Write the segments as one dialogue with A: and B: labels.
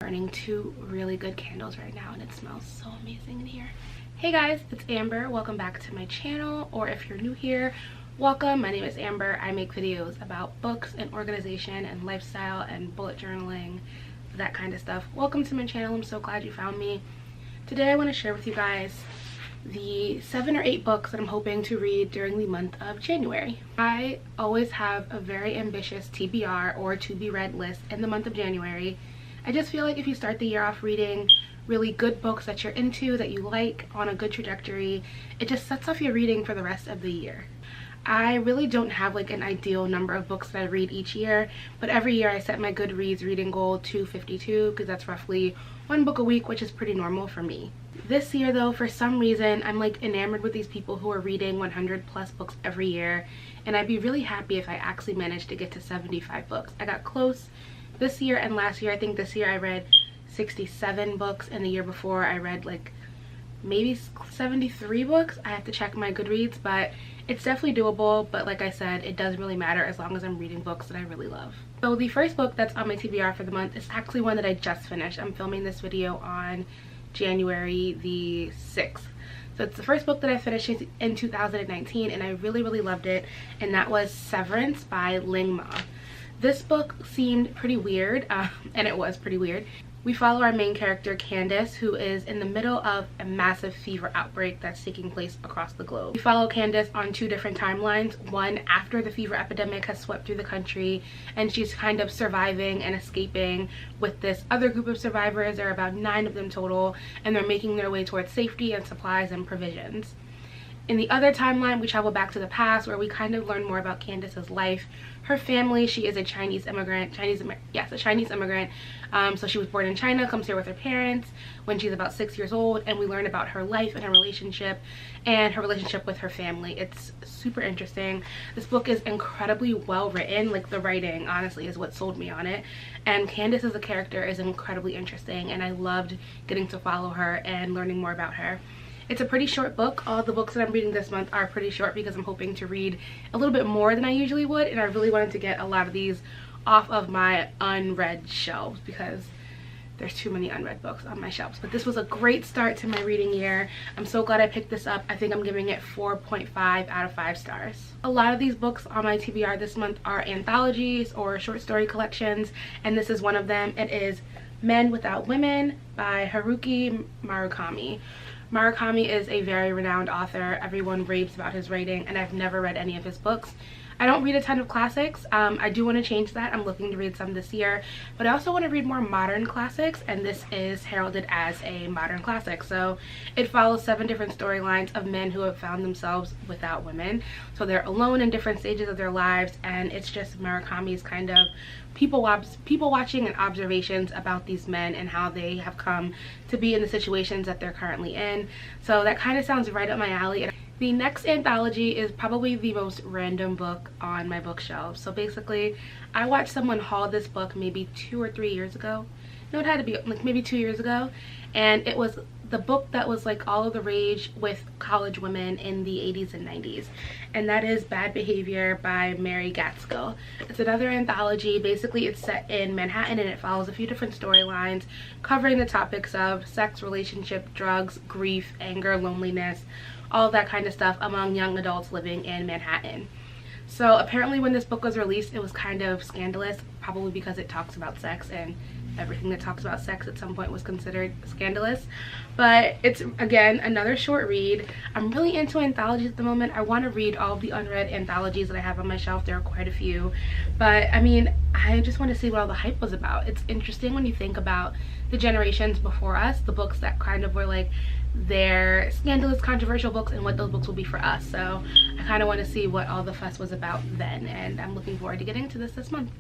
A: Burning two really good candles right now and it smells so amazing in here. Hey guys, it's Amber. Welcome back to my channel, or if you're new here, welcome. My name is Amber. I make videos about books and organization and lifestyle and bullet journaling, that kind of stuff. Welcome to my channel. I'm so glad you found me. Today I want to share with you guys the 7 or 8 books that I'm hoping to read during the month of January. I always have a very ambitious TBR, or to be read list, in the month of January. I just feel like if you start the year off reading really good books that you're into, that you like, on a good trajectory, it just sets off your reading for the rest of the year. I really don't have like an ideal number of books that I read each year, but every year I set my Goodreads reading goal to 52 because that's roughly 1 book a week, which is pretty normal for me. This year though, for some reason, I'm like enamored with these people who are reading 100 plus books every year, and I'd be really happy if I actually managed to get to 75 books. I got close this year and last year. I think this year I read 67 books, and the year before I read like maybe 73 books. I have to check my Goodreads, but it's definitely doable. But like I said, it doesn't really matter as long as I'm reading books that I really love. So the first book that's on my TBR for the month is actually one that I just finished. I'm filming this video on January the 6th. So it's the first book that I finished in 2019, and I really loved it, and that was Severance by Ling Ma. This book seemed pretty weird, and it was pretty weird. We follow our main character, Candace, who is in the middle of a massive fever outbreak that's taking place across the globe. We follow Candace on 2 different timelines, one after the fever epidemic has swept through the country, and she's kind of surviving and escaping with this other group of survivors. There are about 9 of them total, and they're making their way towards safety and supplies and provisions. In the other timeline, we travel back to the past, where we kind of learn more about Candace's life, her family. She is a Chinese immigrant. So she was born in China, comes here with her parents when she's about 6 years old, and we learn about her life and her relationship with her family. It's super interesting. This book is incredibly well written. Like, the writing honestly is what sold me on it, and Candace as a character is incredibly interesting, and I loved getting to follow her and learning more about her. It's a pretty short book. All the books that I'm reading this month are pretty short because I'm hoping to read a little bit more than I usually would, and I really wanted to get a lot of these off of my unread shelves because there's too many unread books on my shelves. But this was a great start to my reading year. I'm so glad I picked this up. I think I'm giving it 4.5 out of 5 stars. A lot of these books on my TBR this month are anthologies or short story collections, and this is one of them. It is Men Without Women by Haruki Murakami. Murakami is a very renowned author. Everyone raves about his writing, and I've never read any of his books. I don't read a ton of classics. I do want to change that. I'm looking to read some this year, but I also want to read more modern classics, and this is heralded as a modern classic. So it follows 7 different storylines of men who have found themselves without women. So they're alone in different stages of their lives, and it's just Murakami's kind of people watching and observations about these men and how they have come to be in the situations that they're currently in. So that kind of sounds right up my alley. The next anthology is probably the most random book on my bookshelf. So basically, I watched someone haul this book maybe 2 or 3 years ago. No, it had to be like maybe 2 years ago, and it was the book that was like all of the rage with college women in the 80s and 90s, and that is Bad Behavior by Mary Gaskell. It's another anthology. Basically, it's set in Manhattan, and it follows a few different storylines covering the topics of sex, relationship, drugs, grief, anger, loneliness, all that kind of stuff among young adults living in Manhattan. So apparently when this book was released, it was kind of scandalous, probably because it talks about sex, and everything that talks about sex at some point was considered scandalous. But it's, again, another short read. I'm really into anthologies at the moment. I want to read all of the unread anthologies that I have on my shelf. There are quite a few, but I mean, I just want to see what all the hype was about. It's interesting when you think about the generations before us, the books that kind of were like their scandalous, controversial books, and what those books will be for us. So I kind of want to see what all the fuss was about then, and I'm looking forward to getting into this month.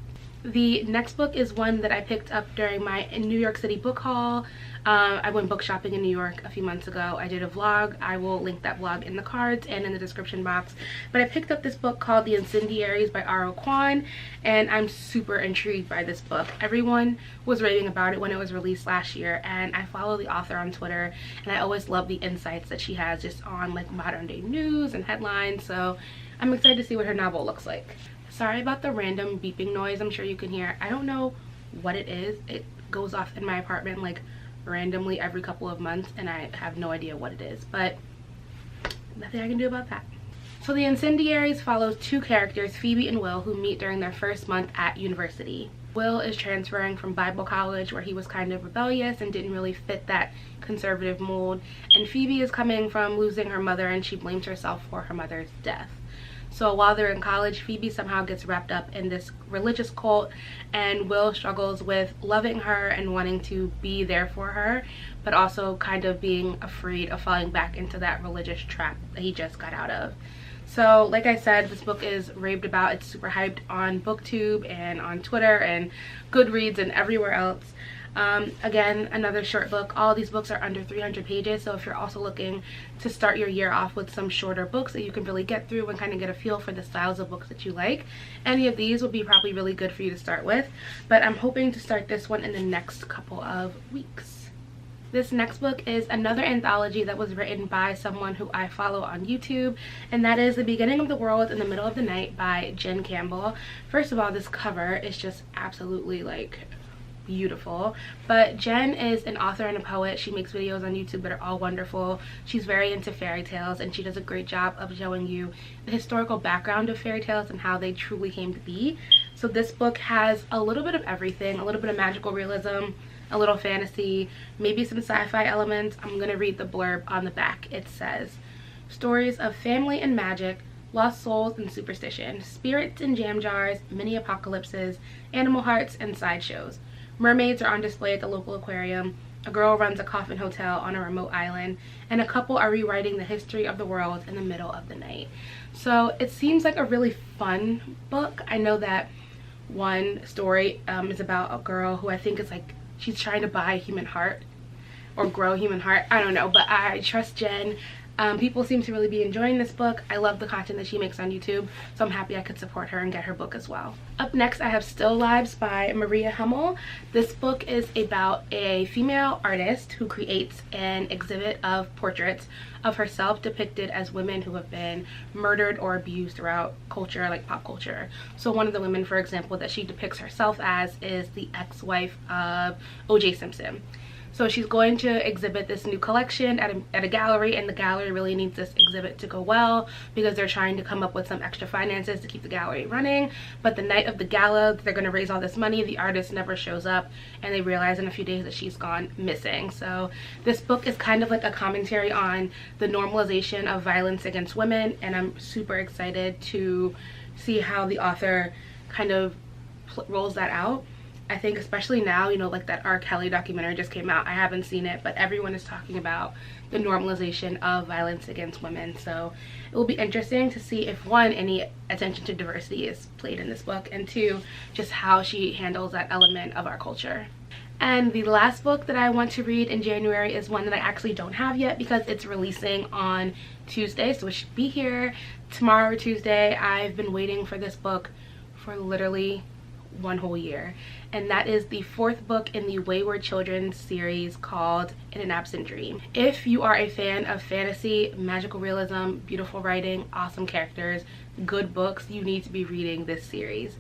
A: The next book is one that I picked up during my New York City book haul. I went book shopping in New York a few months ago. I did a vlog. I will link that vlog in the cards and in the description box. But I picked up this book called The Incendiaries by R.O. Kwon, and I'm super intrigued by this book. Everyone was raving about it when it was released last year, and I follow the author on Twitter, and I always love the insights that she has just on like modern day news and headlines. So I'm excited to see what her novel looks like. Sorry about the random beeping noise I'm sure you can hear. I don't know what it is. It goes off in my apartment like randomly every couple of months, and I have no idea what it is, but nothing I can do about that. So the Incendiaries follows two characters, Phoebe and Will, who meet during their first month at university. Will is transferring from Bible college, where he was kind of rebellious and didn't really fit that conservative mold, and Phoebe is coming from losing her mother, and she blames herself for her mother's death. So while they're in college, Phoebe somehow gets wrapped up in this religious cult, and Will struggles with loving her and wanting to be there for her, but also kind of being afraid of falling back into that religious trap that he just got out of. So like I said, this book is raved about. It's super hyped on BookTube and on Twitter and Goodreads and everywhere else. Again, another short book. All these books are under 300 pages, so if you're also looking to start your year off with some shorter books that you can really get through and kind of get a feel for the styles of books that you like, any of these will be probably really good for you to start with. But I'm hoping to start this one in the next couple of weeks. This next book is another anthology that was written by someone who I follow on YouTube, and that is The Beginning of the World in the Middle of the Night by Jen Campbell. First of all, this cover is just absolutely like beautiful. But Jen is an author and a poet. She makes videos on YouTube that are all wonderful. She's very into fairy tales, and she does a great job of showing you the historical background of fairy tales and how they truly came to be. So this book has a little bit of everything, a little bit of magical realism, a little fantasy, maybe some sci-fi elements. I'm gonna read the blurb on the back. It says, stories of family and magic, lost souls and superstition, spirits in jam jars, mini apocalypses, animal hearts, and sideshows. Mermaids are on display at the local aquarium, a girl runs a coffin hotel on a remote island, and a couple are rewriting the history of the world in the middle of the night. So it seems like a really fun book. I know that one story is about a girl who I think is like, she's trying to buy a human heart or grow a human heart. I don't know, but I trust Jen. People seem to really be enjoying this book. I love the content that she makes on YouTube, so I'm happy I could support her and get her book as well. Up next, I have Still Lives by Maria Hummel. This book is about a female artist who creates an exhibit of portraits of herself depicted as women who have been murdered or abused throughout culture, like pop culture. So one of the women, for example, that she depicts herself as is the ex-wife of O.J. Simpson. So she's going to exhibit this new collection at a gallery, and the gallery really needs this exhibit to go well because they're trying to come up with some extra finances to keep the gallery running. But the night of the gala, they're going to raise all this money. The artist never shows up, and they realize in a few days that she's gone missing. So this book is kind of like a commentary on the normalization of violence against women, and I'm super excited to see how the author kind of rolls that out. I think especially now, you know, like that R. Kelly documentary just came out. I haven't seen it, but everyone is talking about the normalization of violence against women. So it will be interesting to see if, one, any attention to diversity is played in this book, and two, just how she handles that element of our culture. And the last book that I want to read in January is one that I actually don't have yet because it's releasing on Tuesday, so it should be here tomorrow or Tuesday. I've been waiting for this book for literally one whole year, and that is the fourth book in the Wayward Children series called In an Absent Dream. If you are a fan of fantasy, magical realism, beautiful writing, awesome characters, good books, you need to be reading this series.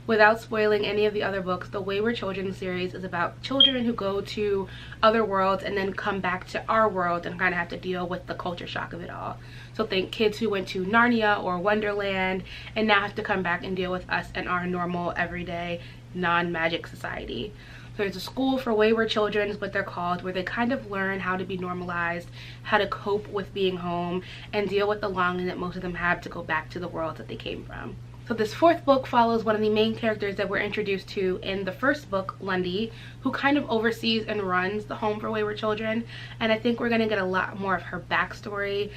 A: Without spoiling any of the other books, the Wayward Children series is about children who go to other worlds and then come back to our world and kind of have to deal with the culture shock of it all. So think kids who went to Narnia or Wonderland and now have to come back and deal with us and our normal, everyday, non-magic society. So there's a school for wayward children is what they're called, where they kind of learn how to be normalized, how to cope with being home, and deal with the longing that most of them have to go back to the world that they came from. So this fourth book follows one of the main characters that we're introduced to in the first book, Lundy, who kind of oversees and runs the home for wayward children. And I think we're going to get a lot more of her backstory.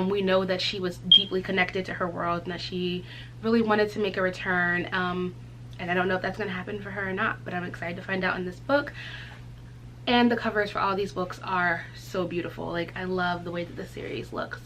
A: We know that she was deeply connected to her world and that she really wanted to make a return. And I don't know if that's going to happen for her or not, but I'm excited to find out in this book. And the covers for all these books are so beautiful. Like, I love the way that the series looks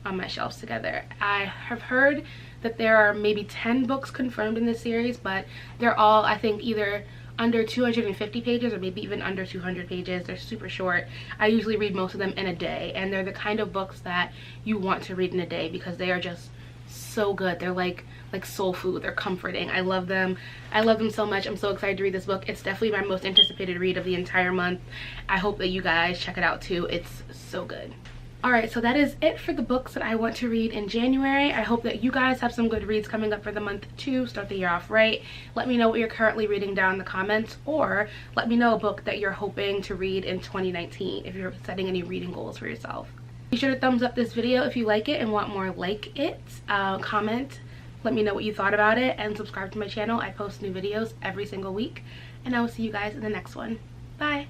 A: on my shelves together. I have heard that there are maybe 10 books confirmed in this series, but they're all, I think, either under 250 pages or maybe even under 200 pages. They're super short. I usually read most of them in a day, and they're the kind of books that you want to read in a day because they are just so good. They're like soul food. They're comforting. I love them. I love them so much. I'm so excited to read this book. It's definitely my most anticipated read of the entire month. I hope that you guys check it out too. It's so good. Alright, so that is it for the books that I want to read in January. I hope that you guys have some good reads coming up for the month too. Start the year off right. Let me know what you're currently reading down in the comments, or let me know a book that you're hoping to read in 2019 if you're setting any reading goals for yourself. Be sure to thumbs up this video if you like it and want more like it. Comment, let me know what you thought about it, and subscribe to my channel. I post new videos every single week, and I will see you guys in the next one. Bye!